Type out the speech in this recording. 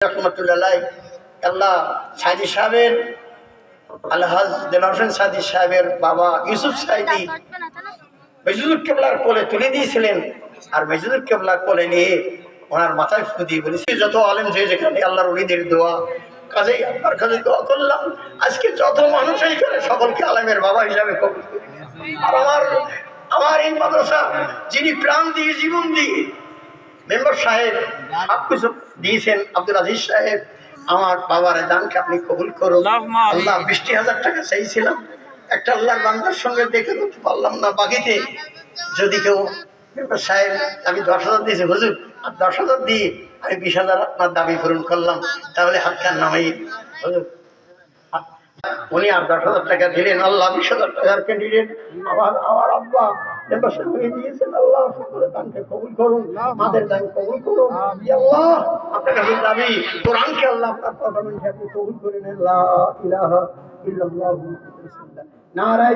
রহমতুল্লাহ আল্লাহ সাইদি সাহেবের আলহাজ দেলোয়ার হোসেন সাইদি সাহেবের বাবা ইউসুফ সাইদি মেজুদুল কেবলার কোলে তুলে দিয়েছিলেন। আর মেজুদুল কেবলা কোলে নিয়ে ওনার মাথায় ফু দিয়ে বলেছি, যত আলেম যে যেখানে আল্লাহর ওলিদের দোয়া, কাজেই আপনার কাছে দোয়া করলাম আজকে যত মানুষ এইখানে সকলকে আলেমের বাবা হিসাবে কবুল করি। আর আমার এই মাদ্রাসা যিনি প্রাণ দিয়ে জীবন দিয়ে মেম্বার সাহেব সবকিছু দিয়েছেন, আব্দুল আজিজ সাহেব, আমার বাবার দানকে আপনি কবুল করুন। আল্লাহ 20,000 টাকা চাইছিলাম, একটা আল্লাহর বান্দার সঙ্গে দেখে করতে পারলাম না। বাকিতে যদি কেউ মেম্বার সাহেব, আমি 10,000 দিয়েছি হুজুর, আর 10,000 দিয়ে আমি 20,000 আপনার দাবি পূরণ করলাম, তাহলে হাত কান নামাই হুজুর। উনি আর 10,000 টাকা দিলেন। আল্লাহ 20,000 টাকার ক্যান্ডিডেট আমার আব্বা মেম্বার সাহেব দিয়েছেন। আল্লাহ সকলের দানকে কবুল করুন, আমাদের দান কবুল করুন। আল্লাহ আপনার কাছে দাবি, কোরআনকে আল্লাহ আপনার পার্লামেন্টে আপনি কবুল করে নেন। লা ইলাহা ইল্লাল্লাহু নারায়ে